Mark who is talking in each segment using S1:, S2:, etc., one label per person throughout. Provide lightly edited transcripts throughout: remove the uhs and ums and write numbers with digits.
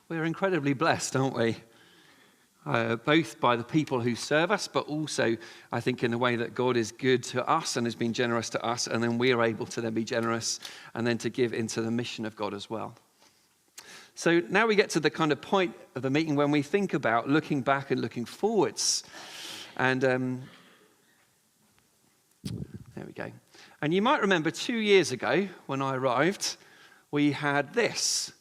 S1: We're incredibly blessed, aren't we? Both by the people who serve us, but also, I think, in the way that God is good to us and has been generous to us, and then we are able to then be generous and then to give into the mission of God as well. So now we get to the kind of point of the meeting when we think about looking back and looking forwards. And there we go. And you might remember 2 years ago when I arrived, we had this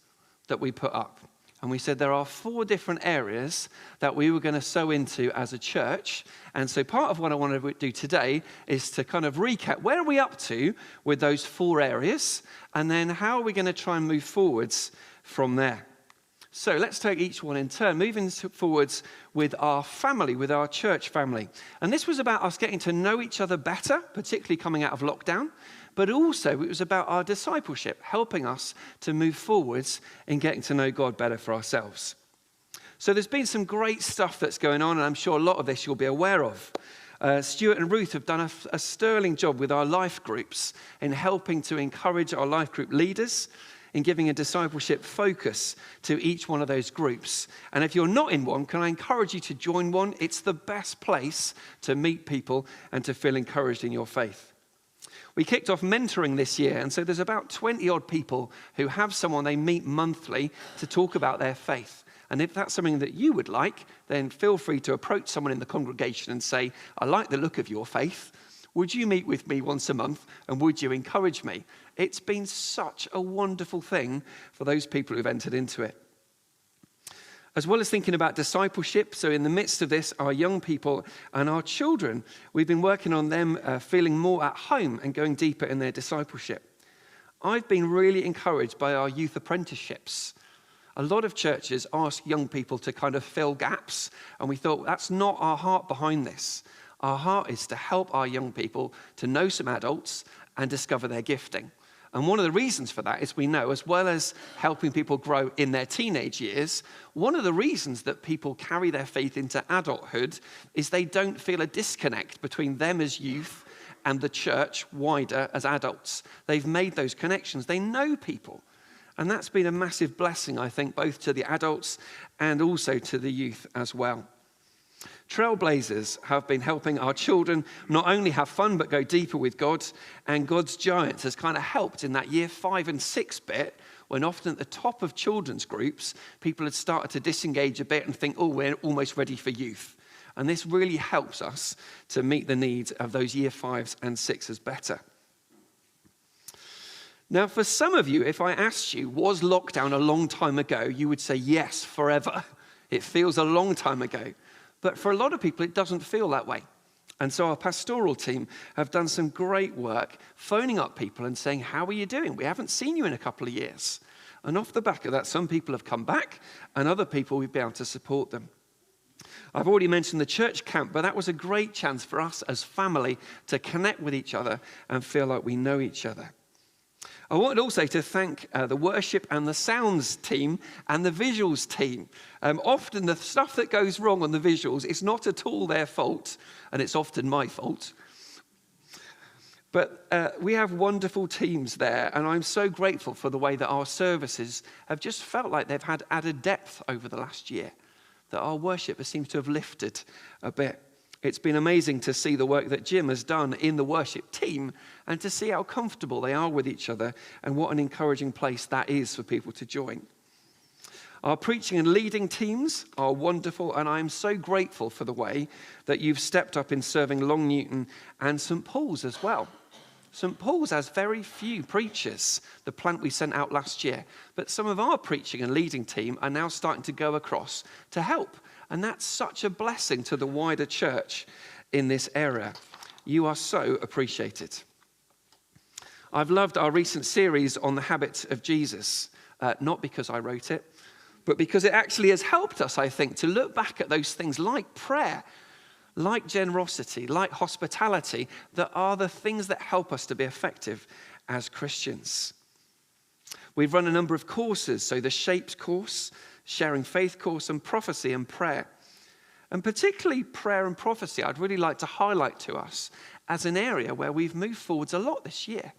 S1: that we put up. And we said there are 4 different areas that we were going to sow into as a church. And so part of what I want to do today is to kind of recap where are we up to with those 4 areas, and then how are we going to try and move forwards from there. So let's take each one in turn, moving forwards with our family, with our church family. And this was about us getting to know each other better, particularly coming out of lockdown. But also it was about our discipleship, helping us to move forwards in getting to know God better for ourselves. So there's been some great stuff that's going on, and I'm sure a lot of this you'll be aware of. Stuart and Ruth have done a sterling job with our life groups in helping to encourage our life group leaders in giving a discipleship focus to each one of those groups. And if you're not in one, can I encourage you to join one? It's the best place to meet people and to feel encouraged in your faith. We kicked off mentoring this year, and so there's about 20-odd people who have someone they meet monthly to talk about their faith. And if that's something that you would like, then feel free to approach someone in the congregation and say, I like the look of your faith. Would you meet with me once a month, and would you encourage me? It's been such a wonderful thing for those people who've entered into it. As well as thinking about discipleship, so in the midst of this, our young people and our children, we've been working on them feeling more at home and going deeper in their discipleship. I've been really encouraged by our youth apprenticeships. A lot of churches ask young people to kind of fill gaps, and we thought that's not our heart behind this. Our heart is to help our young people to know some adults and discover their gifting. And one of the reasons for that is we know, as well as helping people grow in their teenage years, one of the reasons that people carry their faith into adulthood is they don't feel a disconnect between them as youth and the church wider as adults. They've made those connections. They know people. And that's been a massive blessing, I think, both to the adults and also to the youth as well. Trailblazers have been helping our children not only have fun, but go deeper with God. And God's Giants has kind of helped in that year 5 and 6 bit, when often at the top of children's groups, people had started to disengage a bit and think, oh, we're almost ready for youth. And this really helps us to meet the needs of those year 5s and 6s better. Now, for some of you, if I asked you, was lockdown a long time ago, you would say yes, forever. It feels a long time ago. But for a lot of people, it doesn't feel that way. And so our pastoral team have done some great work phoning up people and saying, how are you doing? We haven't seen you in a couple of years. And off the back of that, some people have come back, and other people we've been able to support them. I've already mentioned the church camp, but that was a great chance for us as family to connect with each other and feel like we know each other. I wanted also to thank the worship and the sounds team and the visuals team. Often the stuff that goes wrong on the visuals is not at all their fault, and it's often my fault. But we have wonderful teams there, and I'm so grateful for the way that our services have just felt like they've had added depth over the last year, that our worship seems to have lifted a bit. It's been amazing to see the work that Jim has done in the worship team and to see how comfortable they are with each other and what an encouraging place that is for people to join. Our preaching and leading teams are wonderful, and I'm so grateful for the way that you've stepped up in serving Long Newton and St. Paul's as well. St. Paul's has very few preachers, the plant we sent out last year, but some of our preaching and leading team are now starting to go across to help. And that's such a blessing to the wider church in this area. You are so appreciated. I've loved our recent series on the habits of Jesus, not because I wrote it, but because it actually has helped us, I think, to look back at those things like prayer, like generosity, like hospitality, that are the things that help us to be effective as Christians. We've run a number of courses, so the Shapes course, Sharing Faith course, and Prophecy and Prayer. And particularly prayer and prophecy, I'd really like to highlight to us as an area where we've moved forwards a lot this year.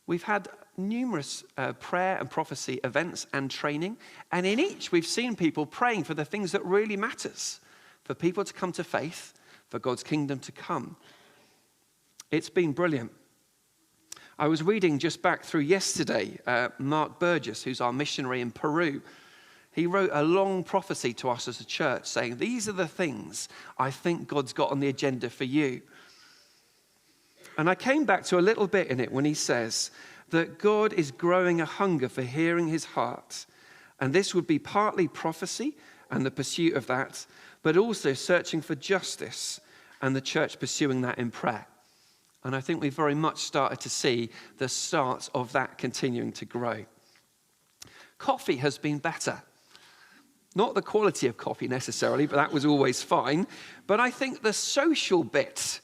S1: We've had numerous prayer and prophecy events and training. And in each, we've seen people praying for the things that really matters, for people to come to faith, for God's kingdom to come. It's been brilliant. I was reading just back through yesterday, Mark Burgess, who's our missionary in Peru. He wrote a long prophecy to us as a church saying, these are the things I think God's got on the agenda for you. And I came back to a little bit in it when he says that God is growing a hunger for hearing his heart. And this would be partly prophecy and the pursuit of that, but also searching for justice and the church pursuing that in prayer. And I think we've very much started to see the start of that continuing to grow. Coffee has been better. Not the quality of coffee necessarily, but that was always fine. But I think the social bit,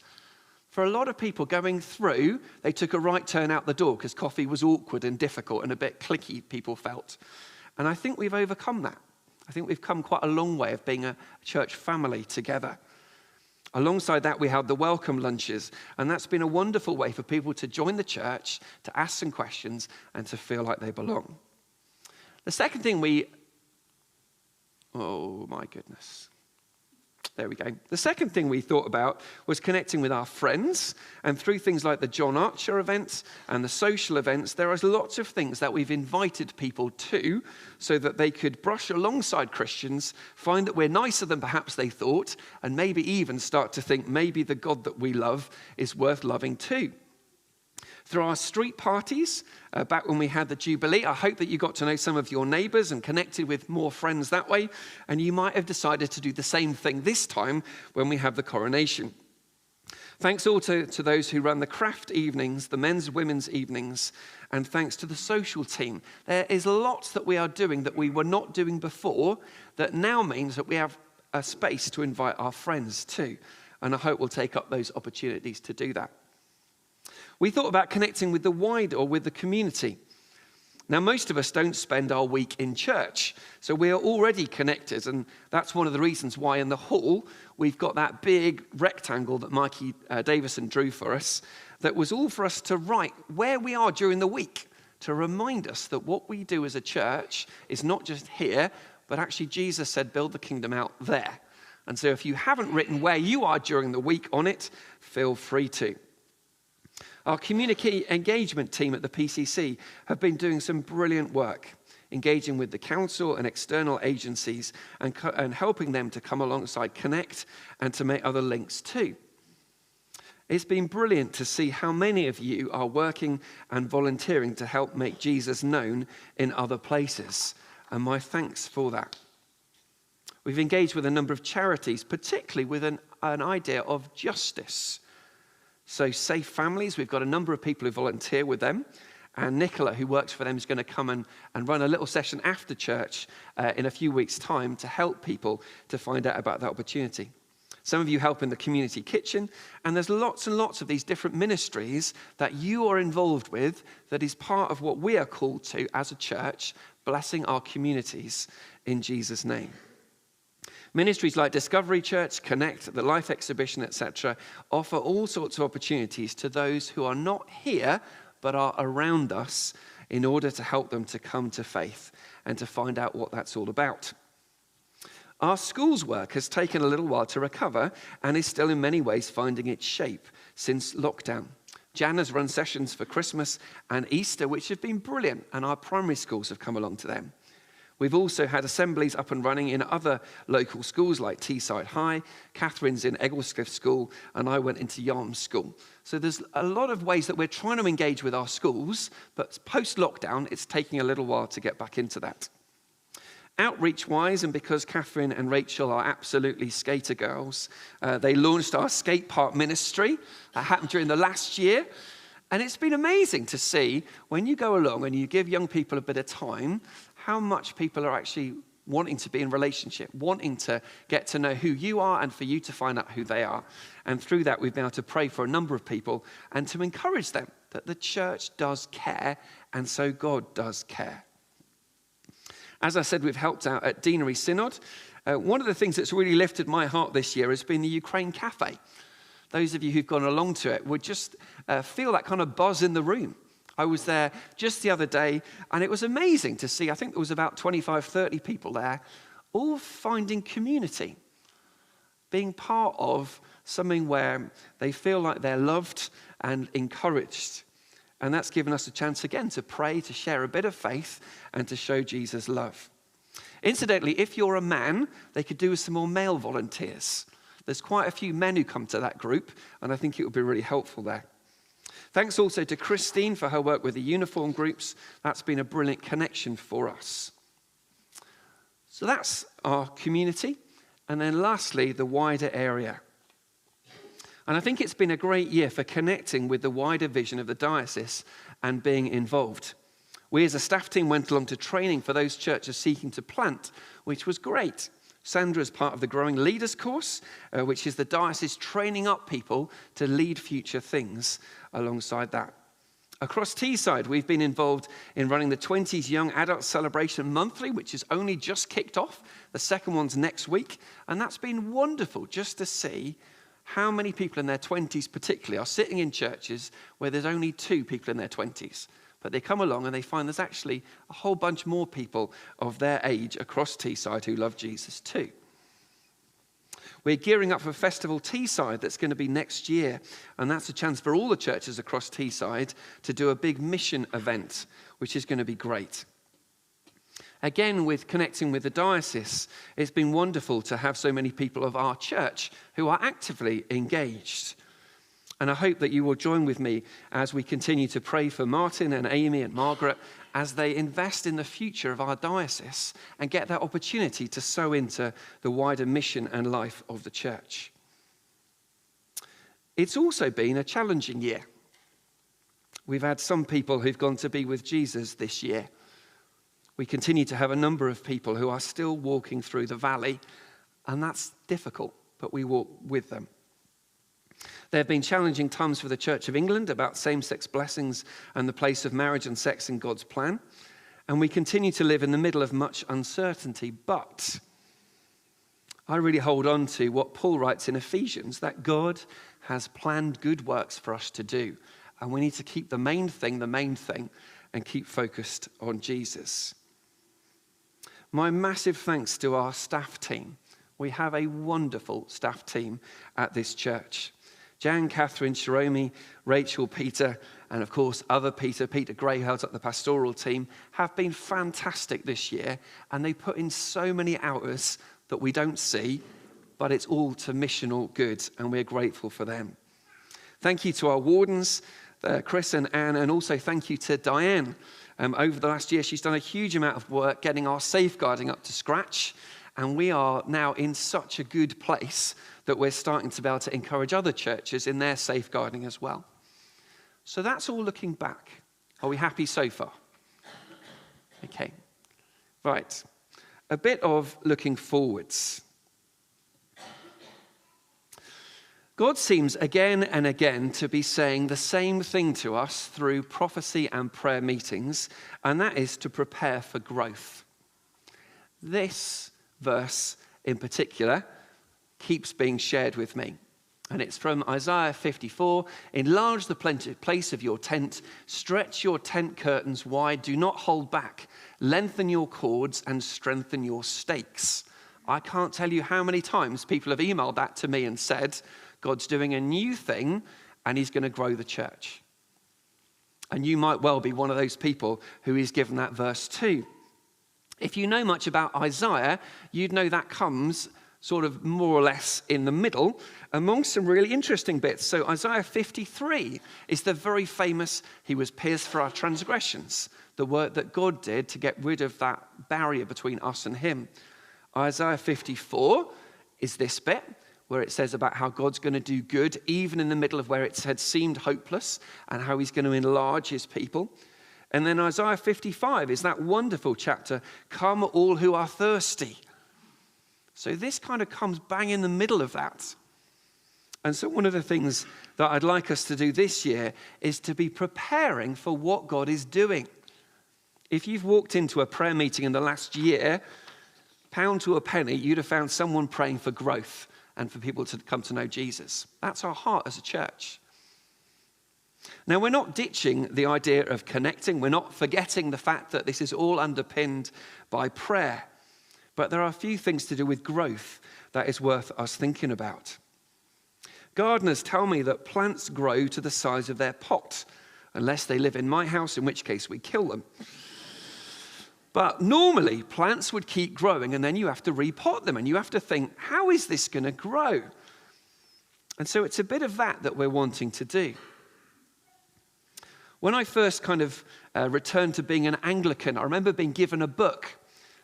S1: for a lot of people going through, they took a right turn out the door because coffee was awkward and difficult and a bit cliquey, people felt. And I think we've overcome that. I think we've come quite a long way of being a church family together. Alongside that, we had the welcome lunches, and that's been a wonderful way for people to join the church, to ask some questions, and to feel like they belong. The second thing oh my goodness. There we go. The second thing we thought about was connecting with our friends, and through things like the John Archer events and the social events, there are lots of things that we've invited people to so that they could brush alongside Christians, find that we're nicer than perhaps they thought, and maybe even start to think maybe the God that we love is worth loving too. Through our street parties, back when we had the Jubilee, I hope that you got to know some of your neighbours and connected with more friends that way. And you might have decided to do the same thing this time when we have the coronation. Thanks also to those who run the craft evenings, the men's and women's evenings, and thanks to the social team. There is lots that we are doing that we were not doing before that now means that we have a space to invite our friends too. And I hope we'll take up those opportunities to do that. We thought about connecting with the wider or with the community. Now, most of us don't spend our week in church, so we are already connected, and that's one of the reasons why in the hall we've got that big rectangle that Mikey Davison drew for us that was all for us to write where we are during the week, to remind us that what we do as a church is not just here, but actually Jesus said build the kingdom out there. And so if you haven't written where you are during the week on it, feel free to. Our community engagement team at the PCC have been doing some brilliant work, engaging with the council and external agencies and helping them to come alongside Connect and to make other links too. It's been brilliant to see how many of you are working and volunteering to help make Jesus known in other places, and my thanks for that. We've engaged with a number of charities, particularly with an idea of justice. So Safe Families, we've got a number of people who volunteer with them. And Nicola, who works for them, is going to come and run a little session after church in a few weeks' time to help people to find out about that opportunity. Some of you help in the community kitchen. And there's lots and lots of these different ministries that you are involved with that is part of what we are called to as a church, blessing our communities in Jesus' name. Ministries like Discovery Church, Connect, the Life Exhibition, etc., offer all sorts of opportunities to those who are not here but are around us in order to help them to come to faith and to find out what that's all about. Our schools work has taken a little while to recover and is still in many ways finding its shape since lockdown. Jan has run sessions for Christmas and Easter, which have been brilliant, and our primary schools have come along to them. We've also had assemblies up and running in other local schools like Teesside High, Catherine's in Egglescliffe School, and I went into Yarm School. So there's a lot of ways that we're trying to engage with our schools, but post-lockdown, it's taking a little while to get back into that. Outreach-wise, and because Catherine and Rachel are absolutely skater girls, they launched our skate park ministry. That happened during the last year. And it's been amazing to see when you go along and you give young people a bit of time, how much people are actually wanting to be in relationship, wanting to get to know who you are and for you to find out who they are. And through that, we've been able to pray for a number of people and to encourage them that the church does care, and so God does care. As I said, we've helped out at Deanery Synod. One of the things that's really lifted my heart this year has been the Ukraine Cafe. Those of you who've gone along to it would just feel that kind of buzz in the room. I was there just the other day, and it was amazing to see. I think there was about 25, 30 people there, all finding community, being part of something where they feel like they're loved and encouraged. And that's given us a chance again to pray, to share a bit of faith, and to show Jesus' love. Incidentally, if you're a man, they could do with some more male volunteers. There's quite a few men who come to that group, and I think it would be really helpful there. Thanks also to Christine for her work with the uniform groups. That's been a brilliant connection for us. So that's our community. And then lastly, the wider area. And I think it's been a great year for connecting with the wider vision of the diocese and being involved. We as a staff team went along to training for those churches seeking to plant, which was great. Sandra is part of the Growing Leaders course, which is the diocese training up people to lead future things alongside that. Across Teesside, we've been involved in running the 20s Young Adult Celebration Monthly, which is only just kicked off. The second one's next week. And that's been wonderful just to see how many people in their 20s particularly are sitting in churches where there's only 2 people in their 20s. But they come along and they find there's actually a whole bunch more people of their age across Teesside who love Jesus too. We're gearing up for Festival Teesside that's going to be next year. And that's a chance for all the churches across Teesside to do a big mission event, which is going to be great. Again, with connecting with the diocese, it's been wonderful to have so many people of our church who are actively engaged. And I hope that you will join with me as we continue to pray for Martin and Amy and Margaret as they invest in the future of our diocese and get that opportunity to sow into the wider mission and life of the church. It's also been a challenging year. We've had some people who've gone to be with Jesus this year. We continue to have a number of people who are still walking through the valley, and that's difficult, but we walk with them. There have been challenging times for the Church of England about same-sex blessings and the place of marriage and sex in God's plan. And we continue to live in the middle of much uncertainty. But I really hold on to what Paul writes in Ephesians, that God has planned good works for us to do. And we need to keep the main thing, and keep focused on Jesus. My massive thanks to our staff team. We have a wonderful staff team at this church. Jan, Catherine, Shiromi, Rachel, Peter, and of course other Peter Gray, who heads up the pastoral team, have been fantastic this year, and they put in so many hours that we don't see, but it's all to missional good, and we're grateful for them. Thank you to our wardens, Chris and Anne, and also thank you to Diane. Over the last year, she's done a huge amount of work getting our safeguarding up to scratch, and we are now in such a good place that we're starting to be able to encourage other churches in their safeguarding as well. So that's all looking back. Are we happy so far? Okay. Right. A bit of looking forwards. God seems again and again to be saying the same thing to us through prophecy and prayer meetings, and that is to prepare for growth. This verse in particular keeps being shared with me. And it's from Isaiah 54. Enlarge the place of your tent. Stretch your tent curtains wide. Do not hold back. Lengthen your cords and strengthen your stakes. I can't tell you how many times people have emailed that to me and said, God's doing a new thing and he's going to grow the church. And you might well be one of those people who he's given that verse to. If you know much about Isaiah, you'd know that comes sort of more or less in the middle, among some really interesting bits. So Isaiah 53 is the very famous, he was pierced for our transgressions, the work that God did to get rid of that barrier between us and him. Isaiah 54 is this bit, where it says about how God's going to do good, even in the middle of where it had seemed hopeless, and how he's going to enlarge his people. And then Isaiah 55 is that wonderful chapter, come all who are thirsty. So this kind of comes bang in the middle of that. And so one of the things that I'd like us to do this year is to be preparing for what God is doing. If you've walked into a prayer meeting in the last year, pound to a penny, you'd have found someone praying for growth and for people to come to know Jesus. That's our heart as a church. Now, we're not ditching the idea of connecting. We're not forgetting the fact that this is all underpinned by prayer. But there are a few things to do with growth that is worth us thinking about. Gardeners tell me that plants grow to the size of their pot, unless they live in my house, in which case we kill them. But normally, plants would keep growing, and then you have to repot them, and you have to think, how is this going to grow? And so it's a bit of that we're wanting to do. When I first kind of returned to being an Anglican, I remember being given a book,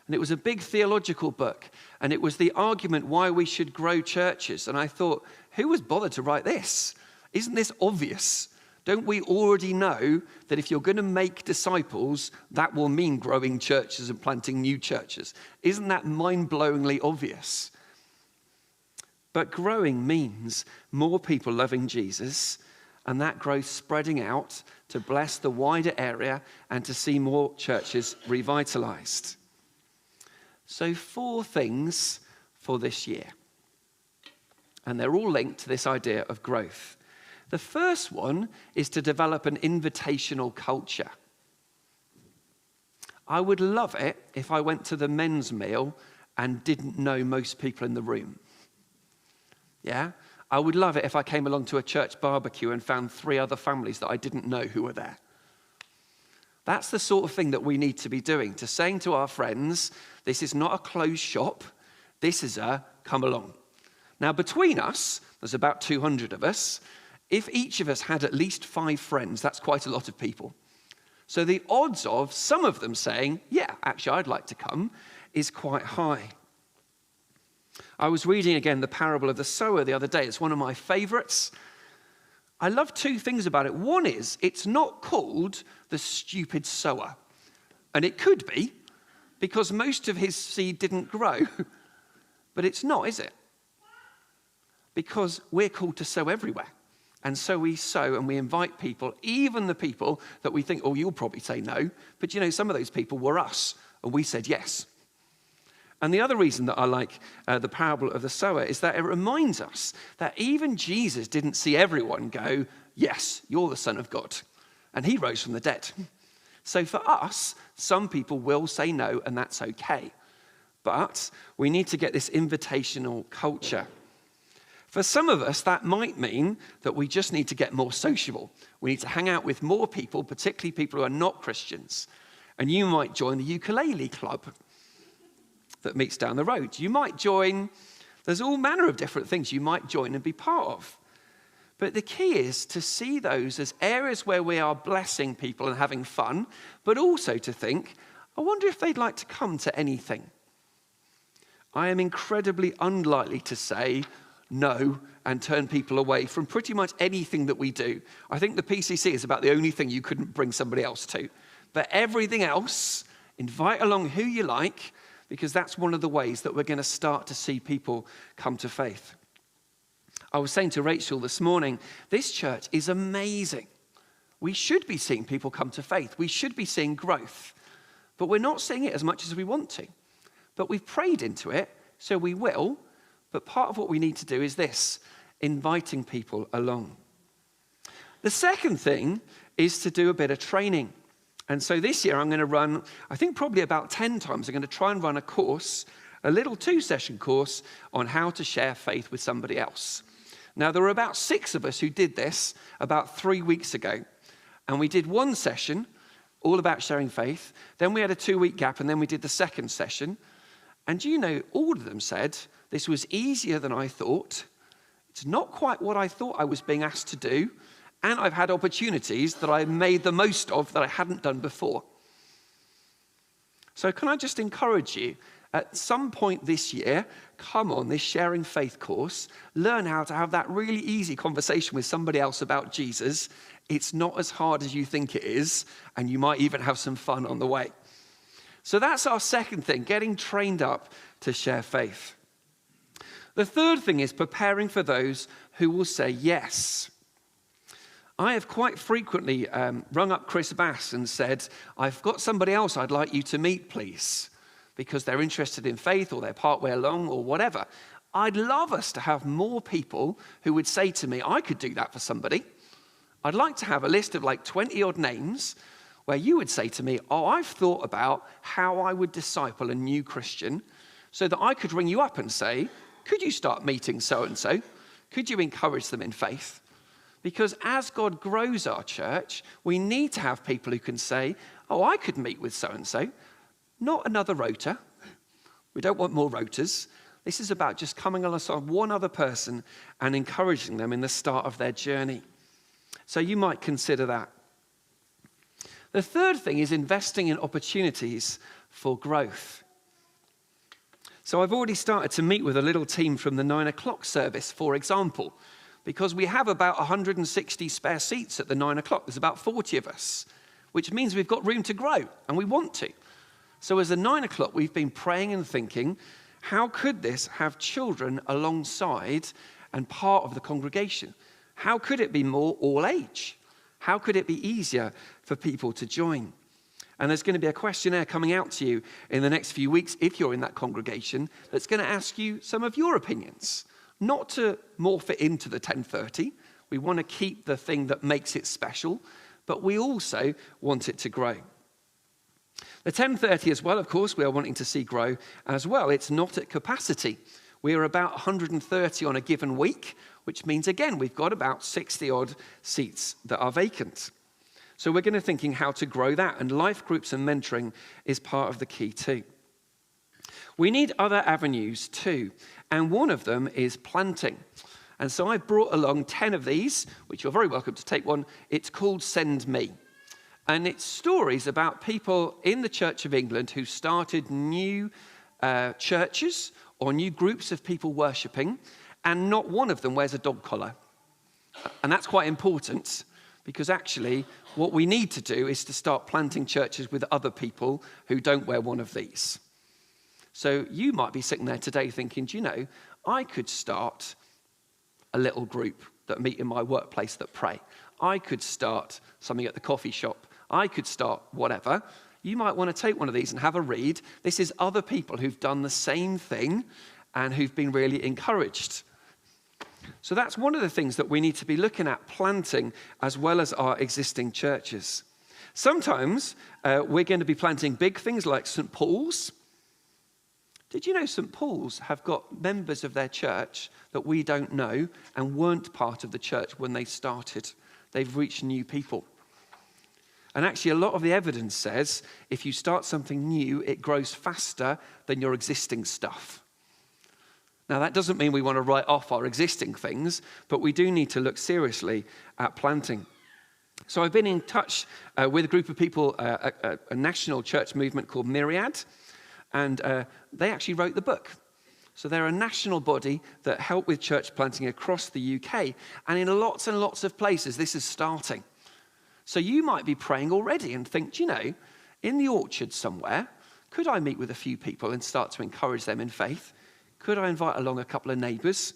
S1: and it was a big theological book, and it was the argument why we should grow churches. And I thought, who was bothered to write this? Isn't this obvious? Don't we already know that if you're going to make disciples, that will mean growing churches and planting new churches? Isn't that mind-blowingly obvious? But growing means more people loving Jesus, and that growth spreading out to bless the wider area and to see more churches revitalized. So 4 things for this year. And they're all linked to this idea of growth. The first one is to develop an invitational culture. I would love it if I went to the men's meal and didn't know most people in the room. Yeah? I would love it if I came along to a church barbecue and found 3 other families that I didn't know who were there. That's the sort of thing that we need to be doing, to saying to our friends, this is not a closed shop, this is a come along. Now between us, there's about 200 of us. If each of us had at least 5 friends, that's quite a lot of people. So the odds of some of them saying, yeah, actually I'd like to come, is quite high. I was reading again the parable of the sower the other day. It's one of my favorites. I love 2 things about it. One is, it's not called the stupid sower. And it could be, because most of his seed didn't grow. But it's not, is it? Because we're called to sow everywhere. And so we sow and we invite people, even the people that we think, oh, you'll probably say no. But you know, some of those people were us, and we said yes. And the other reason that I like the parable of the sower is that it reminds us that even Jesus didn't see everyone go, yes, you're the Son of God. And he rose from the dead. So for us, some people will say no, and that's okay. But we need to get this invitational culture. For some of us, that might mean that we just need to get more sociable. We need to hang out with more people, particularly people who are not Christians. And you might join the ukulele club that meets down the road. You might join, there's all manner of different things you might join and be part of. But the key is to see those as areas where we are blessing people and having fun, but also to think, I wonder if they'd like to come to anything. I am incredibly unlikely to say no and turn people away from pretty much anything that we do. I think the PCC is about the only thing you couldn't bring somebody else to. But everything else, invite along who you like, because that's one of the ways that we're going to start to see people come to faith. I was saying to Rachel this morning, this church is amazing. We should be seeing people come to faith. We should be seeing growth. But we're not seeing it as much as we want to. But we've prayed into it, so we will. But part of what we need to do is this, inviting people along. The second thing is to do a bit of training. And so this year I'm going to run, I think probably about 10 times, I'm going to try and run a course, a little 2-session course on how to share faith with somebody else. Now, there were about 6 of us who did this about 3 weeks ago. And we did 1 session, all about sharing faith. Then we had a 2-week gap, and then we did the second session. And you know, all of them said, this was easier than I thought. It's not quite what I thought I was being asked to do. And I've had opportunities that I made the most of that I hadn't done before. So can I just encourage you, at some point this year, come on this Sharing Faith course, learn how to have that really easy conversation with somebody else about Jesus. It's not as hard as you think it is, and you might even have some fun on the way. So that's our second thing, getting trained up to share faith. The third thing is preparing for those who will say yes. I have quite frequently rung up Chris Bass and said, I've got somebody else I'd like you to meet, please, because they're interested in faith or they're partway along or whatever. I'd love us to have more people who would say to me, I could do that for somebody. I'd like to have a list of like 20 odd names where you would say to me, oh, I've thought about how I would disciple a new Christian, so that I could ring you up and say, could you start meeting so-and-so? Could you encourage them in faith? Because as God grows our church, we need to have people who can say, oh, I could meet with so-and-so. Not another rota. We don't want more rotas. This is about just coming alongside one other person and encouraging them in the start of their journey. So you might consider that. The third thing is investing in opportunities for growth. So I've already started to meet with a little team from the 9 o'clock service, for example, because we have about 160 spare seats at the 9 o'clock. There's about 40 of us, which means we've got room to grow, and we want to. So as the 9 o'clock, we've been praying and thinking, how could this have children alongside and part of the congregation? How could it be more all age? How could it be easier for people to join? And there's going to be a questionnaire coming out to you in the next few weeks, if you're in that congregation, that's going to ask you some of your opinions. Not to morph it into the 10:30. We want to keep the thing that makes it special, but we also want it to grow. The 10:30 as well, of course, we are wanting to see grow as well. It's not at capacity. We are about 130 on a given week, which means, again, we've got about 60-odd seats that are vacant. So we're going to be thinking how to grow that, and life groups and mentoring is part of the key too. We need other avenues too, and one of them is planting. And so I brought along 10 of these, which you're very welcome to take one. It's called Send Me. And it's stories about people in the Church of England who started new churches or new groups of people worshipping, and not one of them wears a dog collar. And that's quite important, because actually what we need to do is to start planting churches with other people who don't wear one of these. So you might be sitting there today thinking, do you know, I could start a little group that meet in my workplace that pray. I could start something at the coffee shop. I could start whatever. You might want to take one of these and have a read. This is other people who've done the same thing and who've been really encouraged. So that's one of the things that we need to be looking at, planting as well as our existing churches. Sometimes we're going to be planting big things like St. Paul's. Did you know St. Paul's have got members of their church that we don't know and weren't part of the church when they started? They've reached new people. And actually, a lot of the evidence says if you start something new, it grows faster than your existing stuff. Now, that doesn't mean we want to write off our existing things, but we do need to look seriously at planting. So I've been in touch with a group of people, a national church movement called Myriad, and they actually wrote the book. So they're a national body that help with church planting across the UK, and in lots and lots of places, this is starting. So you might be praying already and think, do you know, in the orchard somewhere, could I meet with a few people and start to encourage them in faith? Could I invite along a couple of neighbours?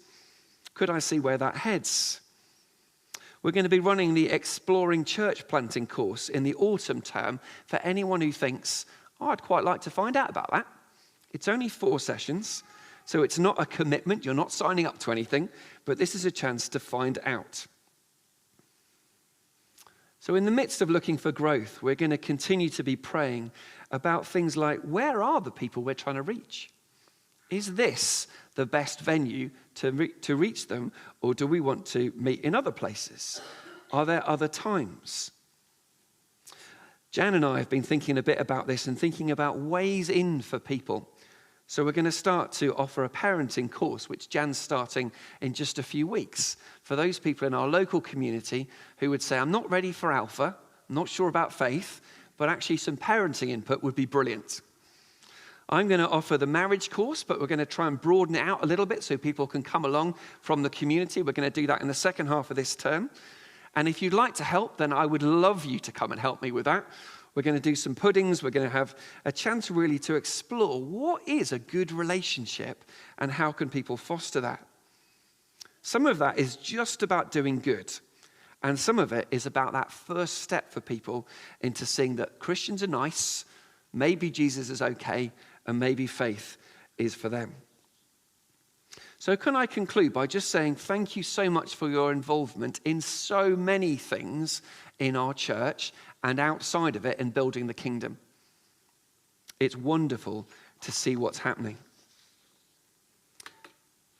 S1: Could I see where that heads? We're going to be running the Exploring Church Planting course in the autumn term for anyone who thinks, oh, I'd quite like to find out about that. It's only 4 sessions, so it's not a commitment. You're not signing up to anything, but this is a chance to find out. So in the midst of looking for growth, we're going to continue to be praying about things like, where are the people we're trying to reach? Is this the best venue to reach them, or do we want to meet in other places? Are there other times? Jan and I have been thinking a bit about this and thinking about ways in for people. So we're going to start to offer a parenting course, which Jan's starting in just a few weeks, for those people in our local community who would say, I'm not ready for Alpha, I'm not sure about faith, but actually some parenting input would be brilliant. I'm going to offer the marriage course, but we're going to try and broaden it out a little bit so people can come along from the community. We're going to do that in the second half of this term. And if you'd like to help, then I would love you to come and help me with that. We're going to do some puddings. We're going to have a chance really to explore what is a good relationship and how can people foster that. Some of that is just about doing good. And some of it is about that first step for people into seeing that Christians are nice, maybe Jesus is okay, and maybe faith is for them. So can I conclude by just saying thank you so much for your involvement in so many things in our church and outside of it in building the kingdom. It's wonderful to see what's happening.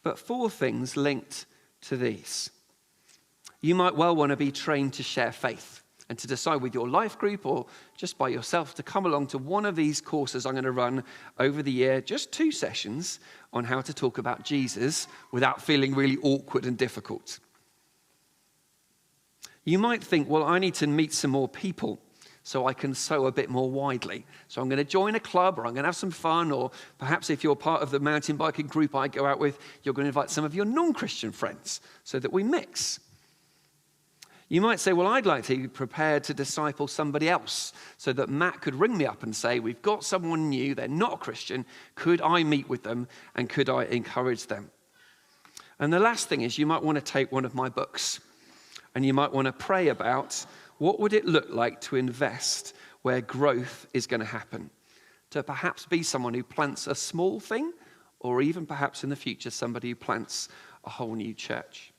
S1: But 4 things linked to these. You might well want to be trained to share faith and to decide with your life group or just by yourself to come along to one of these courses I'm going to run over the year, just 2 sessions on how to talk about Jesus without feeling really awkward and difficult. You might think, well, I need to meet some more people so I can sow a bit more widely. So I'm going to join a club, or I'm going to have some fun, or perhaps if you're part of the mountain biking group I go out with, you're going to invite some of your non-Christian friends so that we mix. You might say, well, I'd like to be prepared to disciple somebody else so that Matt could ring me up and say, we've got someone new, they're not a Christian, could I meet with them and could I encourage them? And the last thing is you might want to take one of my books and you might want to pray about what would it look like to invest where growth is going to happen, to perhaps be someone who plants a small thing or even perhaps in the future somebody who plants a whole new church.